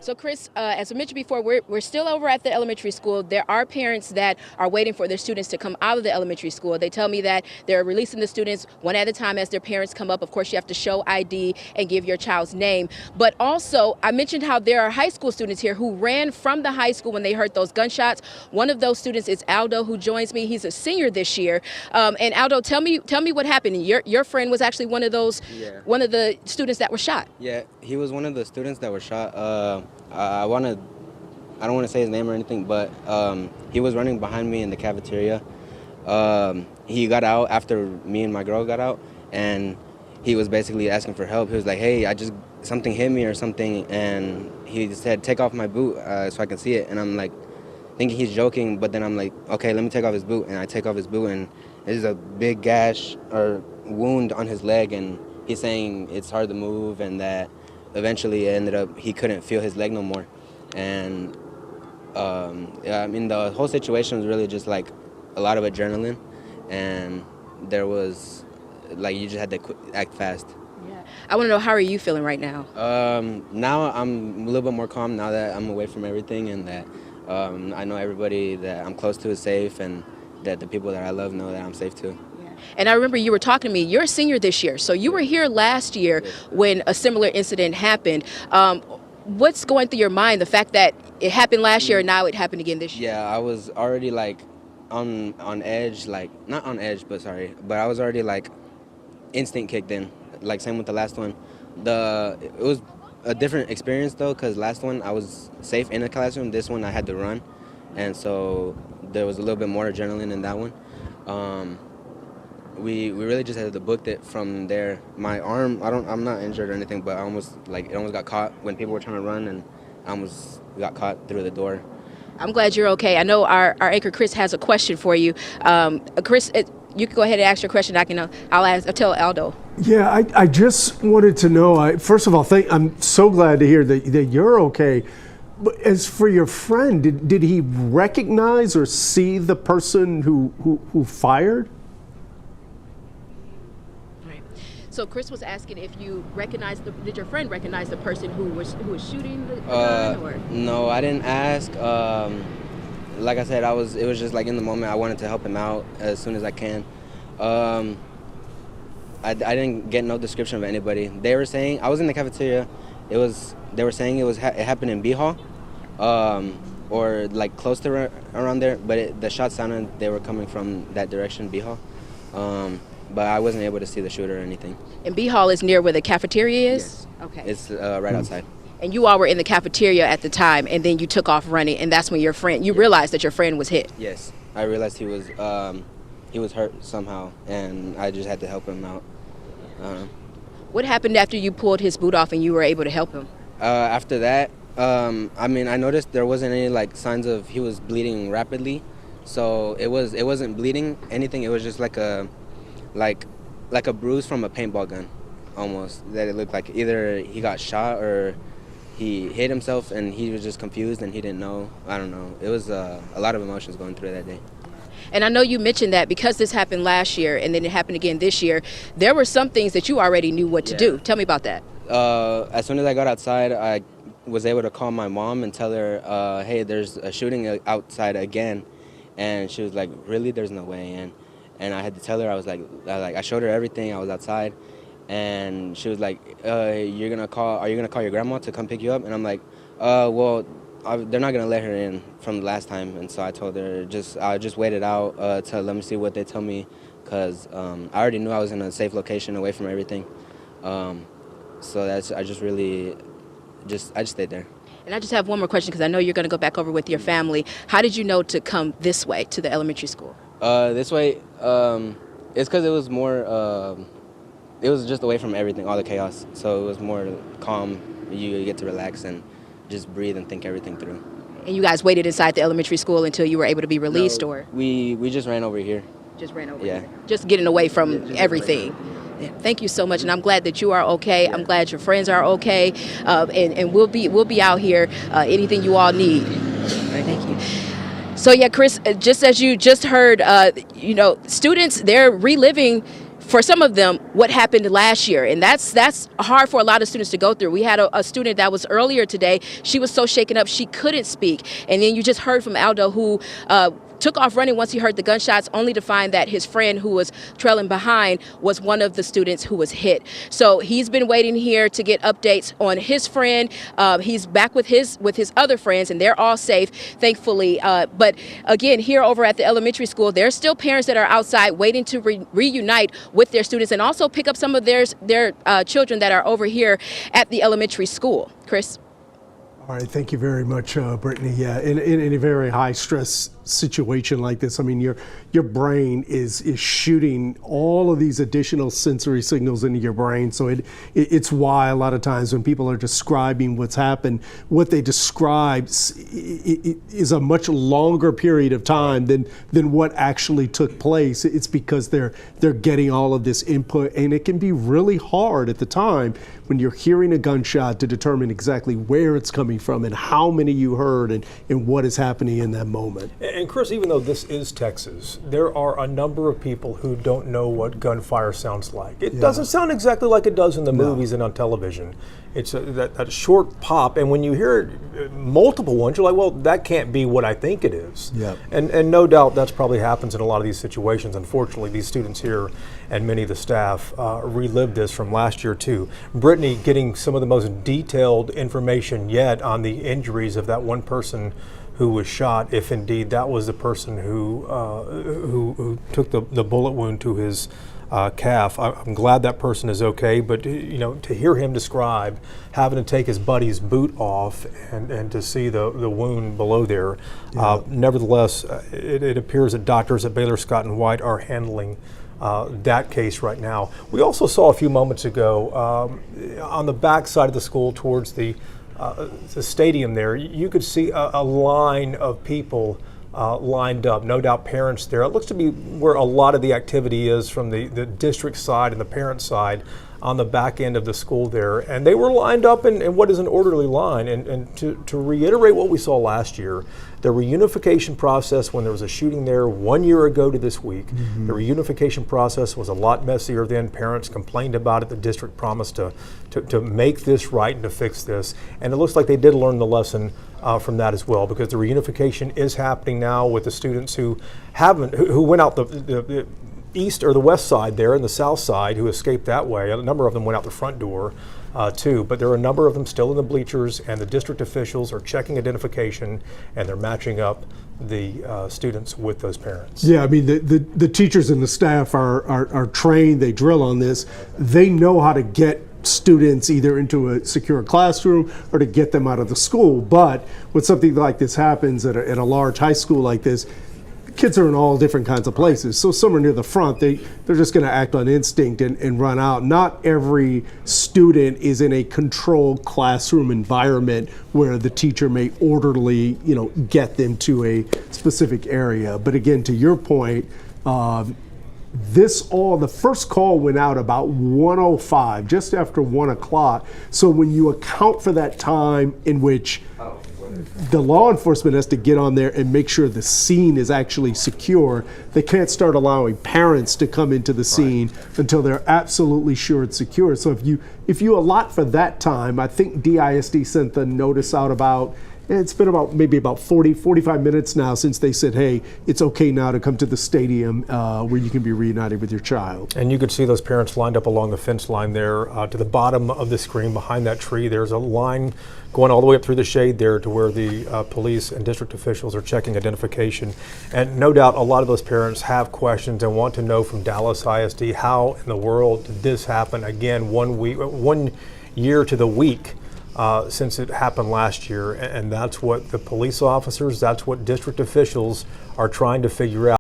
So, Chris, as I mentioned before, we're still over at the elementary school. There are parents that are waiting for their students to come out of the elementary school. They tell me that they're releasing the students one at a time as their parents come up. Of course, you have to show ID and give your child's name. But also, I mentioned how there are high school students here who ran from the high school when they heard those gunshots. One of those students is Aldo, who joins me. He's a senior this year. And Aldo, tell me what happened. Your friend was actually one of those, one of the students that were shot. Yeah, he was one of the students that were shot. I don't want to say his name or anything, but he was running behind me in the cafeteria. He got out after me and my girl got out, and he was basically asking for help. He was like, "Hey, something hit me or something," and he said, "Take off my boot so I can see it." And I'm like, thinking he's joking, but then I'm like, "Okay, let me take off his boot," and I take off his boot, and there's a big gash or wound on his leg, and he's saying it's hard to move, and that eventually it ended up he couldn't feel his leg no more. And yeah, I mean, the whole situation was really just like a lot of adrenaline, and there was like you just had to act fast. Yeah. I want to know, how are you feeling right now? Now I'm a little bit more calm now that I'm away from everything, and that I know everybody that I'm close to is safe, and that the people that I love know that I'm safe too. And I remember you were talking to me. You're a senior this year, so you were here last year when a similar incident happened. What's going through your mind, the fact that it happened last year and now it happened again this year? Yeah, I was already like on edge, like not on edge, but I was already like instinct kicked in. Like same with the last one. It was a different experience though, because last one I was safe in the classroom. This one I had to run, and so there was a little bit more adrenaline in that one. We really just had to book it from there. My arm, I'm not injured or anything, but it almost got caught when people were trying to run, and I almost got caught through the door. I'm glad you're okay. I know our anchor Chris has a question for you. Chris, you can go ahead and ask your question. I'll tell Aldo. Yeah, I just wanted to know. First of all, I'm so glad to hear that you're okay. But as for your friend, did he recognize or see the person who fired? So Chris was asking if you did your friend recognize the person who was shooting the gun? Or? No, I didn't ask. Like I said, it was just like in the moment I wanted to help him out as soon as I can. I didn't get no description of anybody. They were saying, I was in the cafeteria, they were saying it happened in B Hall, or like close to around there, but the shots sounded they were coming from that direction, B Hall. But I wasn't able to see the shooter or anything. And B Hall is near where the cafeteria is? Yes. Okay. It's right outside. And you all were in the cafeteria at the time, and then you took off running, and that's when you realized that your friend was hit? Yes. I realized he was hurt somehow, and I just had to help him out. What happened after you pulled his boot off and you were able to help him? After that, I noticed there wasn't any like signs of he was bleeding rapidly, so it wasn't bleeding anything. It was just like a bruise from a paintball gun, almost. That it looked like either he got shot or he hit himself and he was just confused and he didn't know. I don't know. It was a lot of emotions going through that day. And I know you mentioned that because this happened last year and then it happened again this year, there were some things that you already knew what to do. Tell me about that. As soon as I got outside, I was able to call my mom and tell her, hey, there's a shooting outside again. And she was like, really? There's no way. And I had to tell her, I showed her everything. I was outside, and she was like, are you gonna call your grandma to come pick you up? And I'm like, well, they're not gonna let her in from the last time. And so I told her, I just wait it out to let me see what they tell me, because I already knew I was in a safe location away from everything. So I just stayed there. And I just have one more question, because I know you're gonna go back over with your family. How did you know to come this way to the elementary school? This way, it's because it was more, it was just away from everything, all the chaos. So it was more calm. You get to relax and just breathe and think everything through. And you guys waited inside the elementary school until you were able to be released? No, or? We just ran over here. Just ran over here? Just getting away from everything. Yeah, thank you so much, and I'm glad that you are okay. I'm glad your friends are okay, and we'll be out here. Anything you all need. Thank you. So yeah, Chris, just as you just heard, students, they're reliving for some of them, what happened last year. And that's hard for a lot of students to go through. We had a student that was earlier today. She was so shaken up she couldn't speak. And then you just heard from Aldo, who took off running once he heard the gunshots, only to find that his friend who was trailing behind was one of the students who was hit. So he's been waiting here to get updates on his friend. He's back with his other friends, and they're all safe, thankfully. But again, here over at the elementary school, there's still parents that are outside waiting to reunite with their students and also pick up some of their children that are over here at the elementary school. Chris? All right, thank you very much, Brittany. Yeah, in a very high stress situation like this, I mean, your brain is shooting all of these additional sensory signals into your brain. So it's why a lot of times when people are describing what's happened, what they describe is a much longer period of time than what actually took place. It's because they're getting all of this input, and it can be really hard at the time when you're hearing a gunshot to determine exactly where it's coming from and how many you heard and what is happening in that moment. And Chris, even though this is Texas, there are a number of people who don't know what gunfire sounds like. It doesn't sound exactly like it does in the movies and on television. It's that short pop, and when you hear multiple ones, you're like, well, that can't be what I think it is. Yeah. And no doubt that's probably happens in a lot of these situations. Unfortunately, these students here and many of the staff relived this from last year too. Brittany getting some of the most detailed information yet on the injuries of that one person who was shot, if indeed that was the person who took the bullet wound to his calf. I'm glad that person is okay, but to hear him describe having to take his buddy's boot off and to see the wound below there, nevertheless, it appears that doctors at Baylor Scott and White are handling that case right now. We also saw a few moments ago on the back side of the school towards the stadium there, you could see a line of people lined up, no doubt parents there. It looks to be where a lot of the activity is from the district side and the parent side on the back end of the school there. And they were lined up in what is an orderly line. And to reiterate what we saw last year, the reunification process when there was a shooting there 1 year ago to this week, the reunification process was a lot messier then. Parents complained about it. The district promised to make this right and to fix this. And it looks like they did learn the lesson from that as well, because the reunification is happening now with the students who went out the east or the west side there and the south side who escaped that way. A number of them went out the front door too, but there are a number of them still in the bleachers, and the district officials are checking identification and they're matching up the students with those parents. Yeah, I mean, the teachers and the staff are trained, they drill on this. They know how to get students either into a secure classroom or to get them out of the school. But when something like this happens at a large high school like this, kids are in all different kinds of places. So somewhere near the front, they're just going to act on instinct and run out. Not every student is in a controlled classroom environment where the teacher may orderly, get them to a specific area. But again, to your point, the first call went out about 1:05, just after 1 o'clock. So when you account for that time in which the law enforcement has to get on there and make sure the scene is actually secure, they can't start allowing parents to come into the scene until they're absolutely sure it's secure. So if you allot for that time, I think DISD sent the notice out it's been maybe about 45 minutes now since they said, hey, it's okay now to come to the stadium where you can be reunited with your child. And you could see those parents lined up along the fence line there to the bottom of the screen behind that tree. There's a line going all the way up through the shade there to where the police and district officials are checking identification. And no doubt a lot of those parents have questions and want to know from Dallas ISD, how in the world did this happen again 1 year to the week since it happened last year? And that's what the police officers, that's what district officials are trying to figure out.